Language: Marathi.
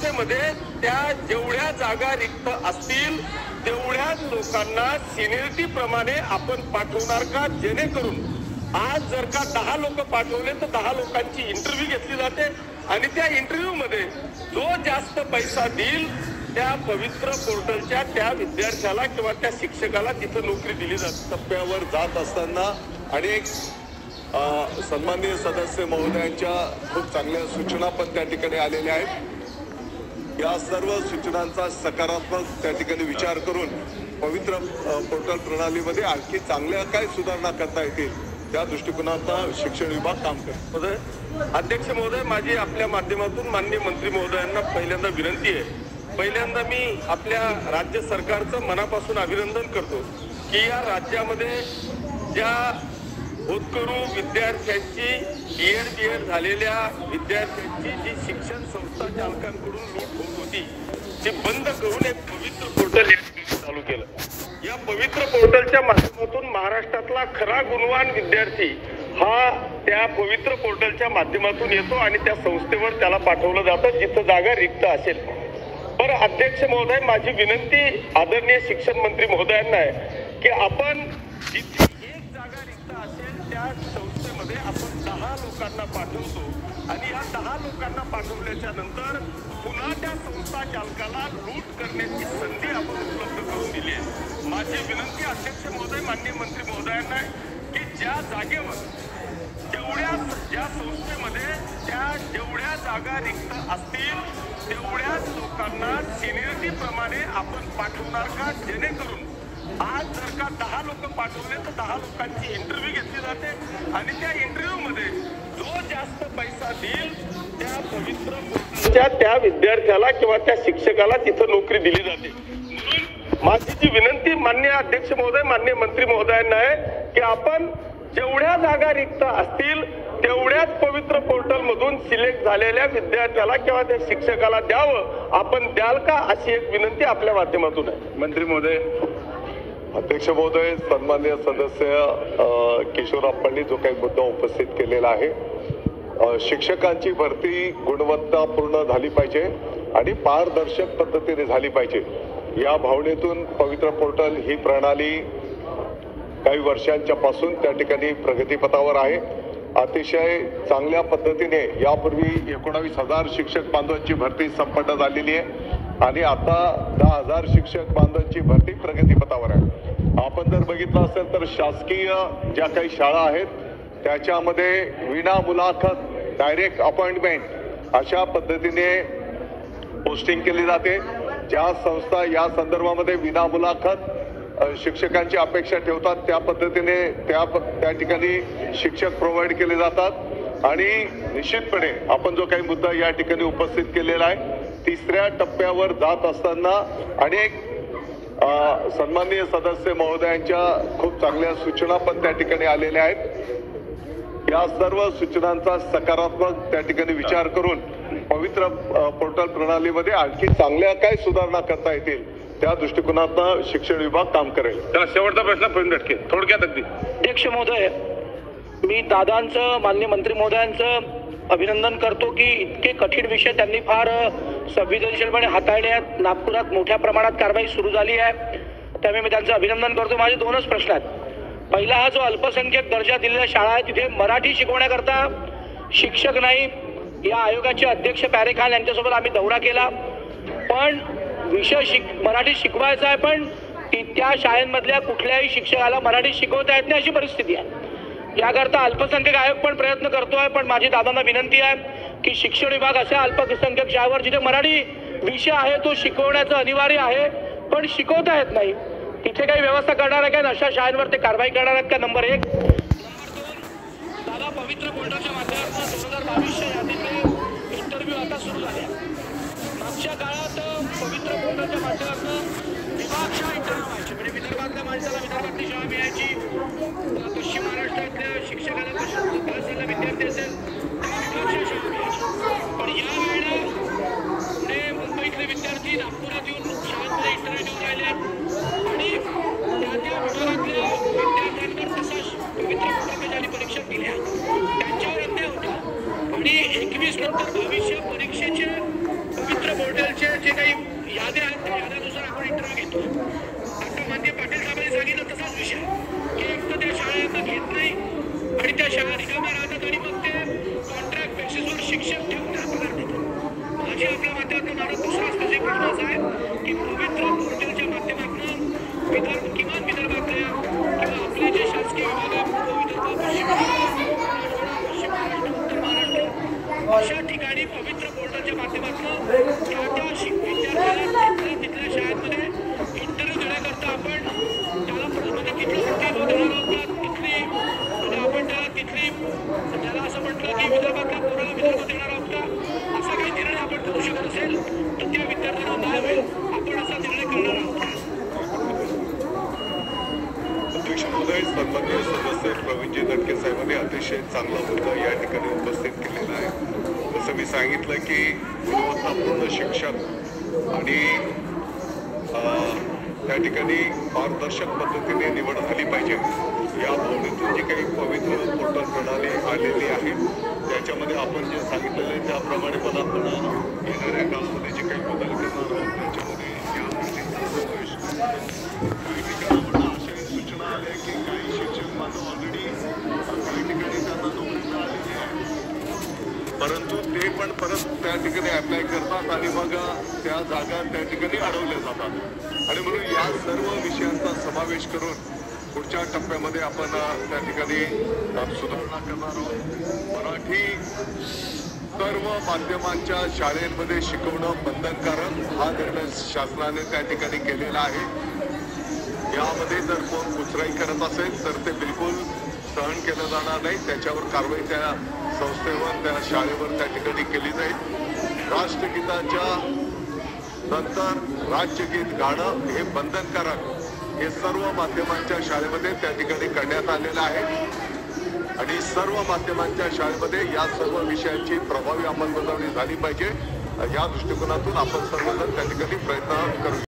संस्थेमध्ये त्या जेवढ्या जागा रिक्त असतील तेवढ्याच लोकांना सिनियरिटी प्रमाणे आपण पाठवणार का, जेणेकरून आज जर का 10 लोक पाठवले तर 10 लोकांची इंटरव्ह्यू घेतली जाते आणि त्या इंटरव्ह्यू मध्ये जो जास्त पैसा देईल त्या पवित्र पोर्टलच्या त्या विद्यार्थ्याला किंवा त्या शिक्षकाला तिथं नोकरी दिली जाते। टप्प्यावर जात असताना अनेक सन्माननीय सदस्य महोदयांच्या खूप चांगल्या सूचना पण त्या ठिकाणी आलेल्या आहेत। या सर्व सूचनांचा सकारात्मक त्या ठिकाणी विचार करून पवित्र पोर्टल प्रणालीमध्ये आणखी चांगल्या काय सुधारणा करता येतील त्या दृष्टिकोनातून शिक्षण विभाग काम करतो। अध्यक्ष महोदय, माझी आपल्या माध्यमातून माननीय मंत्री महोदयांना पहिल्यांदा विनंती आहे। पहिल्यांदा मी आपल्या राज्य सरकारचं मनापासून अभिनंदन करतो की या राज्यामध्ये ज्या होतकरू विद्यार्थ्यांची BEd झालेल्या विद्यार्थ्यांची जी शिक्षण संस्था चालकांकडून लूट होत होती ती बंद करून एक पवित्र पोर्टल चालू केलं। या पवित्र पोर्टलच्या माध्यमातून महाराष्ट्रातला खरा गुणवान विद्यार्थी हा त्या पवित्र पोर्टलच्या माध्यमातून येतो आणि त्या संस्थेवर त्याला पाठवलं जातं जिथं जागा रिक्त असेल। बरं अध्यक्ष महोदय, माझी विनंती आदरणीय शिक्षण मंत्री महोदयांना आहे की आपण जिथे एक जागा रिक्त असेल त्या संस्थेमध्ये आपण 10 लोकांना पाठवतो आणि या 10 लोकांना पाठवल्याच्या नंतर पुन्हा त्या संस्था चालकाला लूट करण्याची संधी आपण उपलब्ध करून दिली आहे। माझी विनंती अध्यक्ष महोदय, माननीय मंत्री महोदयांना आहे की ज्या जागेवर ज्या संस्थेमध्ये त्या जेवढ्या जागा रिक्त असतील तेवढ्याच लोकांना सिनियरिटी प्रमाणे आपण पाठवणार का, जेणेकरून आज जर का 10 लोक पाठवले तर 10 लोकांची इंटरव्ह्यू घेतली जाते आणि त्या इंटरव्ह्यू मध्ये जो जास्त पैसा देईल त्या पवित्र त्या विद्यार्थ्याला किंवा त्या शिक्षकाला तिथं नोकरी दिली जाते। म्हणून माझी जी विनंती माननीय अध्यक्ष महोदय, माननीय मंत्री महोदयांना आहे की आपण जेवढ्या जागा रिक्त असतील तेवढ्याच पवित्र पोर्टल मधून सिलेक्ट झालेल्या विद्यार्थ्याला किंवा त्या शिक्षकाला द्यावं, आपण द्याल का, अशी एक विनंती आपल्या माध्यमातून आहे। मंत्री महोदय। अध्यक्ष महोदय, सन्माननीय सदस्य किशोरप्पांनी जो काही मुद्दा उपस्थित केलेला आहे, शिक्षकांची भरती गुणवत्तापूर्ण झाली पाहिजे आणि पारदर्शक पद्धतीने झाली पाहिजे या भावनेतून पवित्र पोर्टल ही प्रणाली काही वर्षांच्या पासून त्या ठिकाणी प्रगतीपथावर आहे। अतिशय चांगल्या पद्धतीने यापूर्वी 19,000 शिक्षक बांधवांची भरती संपन्न झालेली आहे आणि आता 10,000 शिक्षक बांधवांची भरती प्रगतीपथावर आहे। आपण जर बघितलं असेल तर शासकीय ज्या काही शाळा आहेत त्याच्यामध्ये विना मुलाखत डायरेक्ट अपॉइंटमेंट अशा पद्धतीने पोस्टिंग केली जाते। ज्या संस्था या संदर्भामध्ये विना मुलाखत शिक्षकांची अपेक्षा ठेवतात त्या पद्धतीने त्या ठिकाणी शिक्षक प्रोव्हाइड केले जातात आणि निश्चितपणे आपण जो काही मुद्दा या ठिकाणी उपस्थित केलेला आहे, 3ऱ्या टप्प्यावर जात असताना अनेक सन्माननीय सदस्य महोदयांच्या खूप चांगल्या सूचना पण त्या ठिकाणी आलेल्या आहेत। या सर्व सूचनांचा सकारात्मक त्या ठिकाणी विचार करून पवित्र पोर्टल प्रणालीमध्ये आणखी चांगल्या काय सुधारणा करता येतील त्या दृष्टिकोनातून शिक्षण विभाग काम करेल। त्याला शेवटचा प्रश्न प्रवीण दटके, थोडक्यात अगदी। अध्यक्ष महोदय, मी दादांचं, माननीय मंत्री महोदयांचं अभिनंदन करतो की इतके कठीण विषय त्यांनी फार संवेदनशीलपणे हाताळण्यात नागपुरात मोठ्या प्रमाणात कारवाई सुरू झाली आहे, त्यामुळे मी त्यांचं अभिनंदन करतो। माझे 2च प्रश्न आहेत। पहिला, हा जो अल्पसंख्याक दर्जा दिलेल्या शाळा आहे तिथे मराठी शिकवण्याकरता शिक्षक नाही, या आयोगाचे अध्यक्ष प्यारे खान यांच्यासोबत आम्ही दौरा केला, पण विषय मराठी शिकवायचा आहे पण त्या शाळेमधल्या कुठल्याही शिक्षकाला मराठी शिकवता येत नाही अशी परिस्थिती आहे। याकरता अल्पसंख्याक आयोग पण प्रयत्न करतोय, पण माझी दादांना विनंती आहे की शिक्षण विभाग अशा अल्पसंख्याक शाळेवर जिथे मराठी विषय आहे तो शिकवण्याचं अनिवार्य आहे पण शिकवता येत नाही तिथे काही व्यवस्था करणार आहे का, अशा शाळांवर ते कारवाई करणार आहेत का, नंबर 1। नंबर 2, दादा पवित्र पोर्टलच्या माध्यमातून 2022च्या यादीतले इंटरव्ह्यू आता सुरू झाले। मागच्या काळात पवित्र पोर्टलच्या माध्यमातून विभागशाळा इंटरव्ह्यू व्हायचे, म्हणजे विदर्भातल्या माणसाला विदर्भातली शाळा मिळायची, पश्चिम महाराष्ट्रातल्या शिक्षकाला पश्चिम विद्यार्थी असेल त्याला विभागशाळा शाळा मिळायची। पण या वेळेला पुणे मुंबईतले विद्यार्थी नागपुरात येऊन शाळांमध्ये इंटरव्ह्यू देऊन राहिले आणि त्या विभागातल्या विद्यार्थ्यांवर तसा पवित्र पोर्टलच्या परीक्षा दिल्या त्यांच्यावर अन्याय होता आणि 21 नंतर 22 परीक्षेचे पवित्र पोर्टलचे जे काही याद्या आहेत त्या याद्यानुसार आपण इंटरव्ह्यू घेतो. आता माननीय पाटील साहेबांनी सांगितलं तसाच विषय की एक तर त्या शाळांना घेत नाही आणि त्या शाळा रिकाम्या राहतात आणि मग ते कॉन्ट्रॅक्ट बेसिसवर शिक्षक ठेवून त्या पगार देतात. माझी आपल्या माध्यमातून मला दुसरा स्पेसिफिक प्रश्न असा आहे की पवित्र पोर्टलच्या माध्यमातून किमान विदर्भातल्या किंवा आपले जे शासकीय विभाग आहे पूर्व विदर्भ, पश्चिम महाराष्ट्र, उत्तर महाराष्ट्र अशा ठिकाणी पवित्र पोर्टलच्या माध्यमातून त्या विद्यार्थ्याला तिथल्या शाळांमध्ये इंटरव्ह्यू देण्याकरता आपण त्याला म्हणजे तिथलं प्रतिनिधित्व देणार आहोत का, तिथली म्हणजे आपण त्याला असं म्हटलं की विदर्भातल्या पोराला विदर्भ देणार आहोत का, असा काही निर्णय आपण करू शकत असेल तर त्या विद्यार्थ्यांना न्याय होईल. आपण असा निर्णय करणार आहोत. अध्यक्ष महोदय, सन्माननीय सदस्य प्रवीणजी दटके साहेबांनी अतिशय चांगला मुद्दा या ठिकाणी उपस्थित केलेला आहे. जसं मी सांगितलं की गुणवत्तापूर्ण शिक्षक आणि त्या ठिकाणी पारदर्शक पद्धतीने निवड झाली पाहिजे या भावनेतून जी काही पवित्र पोर्टल प्रणाली आलेली आहे त्याच्यामध्ये आपण जे सांगितलेलं आहे त्याप्रमाणे पण आपण येणाऱ्या काळामध्ये जे काही बदल करणार आहोत त्याच्यामध्ये या गोष्टींचा समावेश काही ठिकाणी आपण अशाही सूचना आल्या की काही शिक्षक बांधव ऑलरेडी काही ठिकाणी त्यांना नोकरी मिळालेली आहे, परंतु ते पण परत त्या ठिकाणी अप्लाय करतात आणि मग त्या जागा त्या ठिकाणी अडवल्या जातात. आणि म्हणून या सर्व विषयांचा समावेश करून पुढच्या टप्प्यामध्ये आपण त्या ठिकाणी सुधारणा करणार आहोत. मराठी सर्व माध्यमांच्या शाळेमध्ये शिकवणं बंधनकारक हा निर्णय शासनाने त्या ठिकाणी केलेला आहे. यामध्ये जर कोण कुचराई करत असेल तर ते बिलकुल सहन केलं जाणार नाही. त्याच्यावर कारवाई त्या संस्थेवर त्या शाळेवर त्या ठिकाणी केली जाईल. राष्ट्रगीताच्या नंतर राज्यगीत गाणं हे बंधनकारक हे सर्व माध्यमांच्या शाळेमध्ये त्या ठिकाणी करण्यात आलेलं आहे आणि सर्व माध्यमांच्या शाळेमध्ये या सर्व विषयांची प्रभावी अंमलबजावणी झाली पाहिजे. या दृष्टिकोनातून आपण सर्वजण त्या ठिकाणी प्रयत्न करू.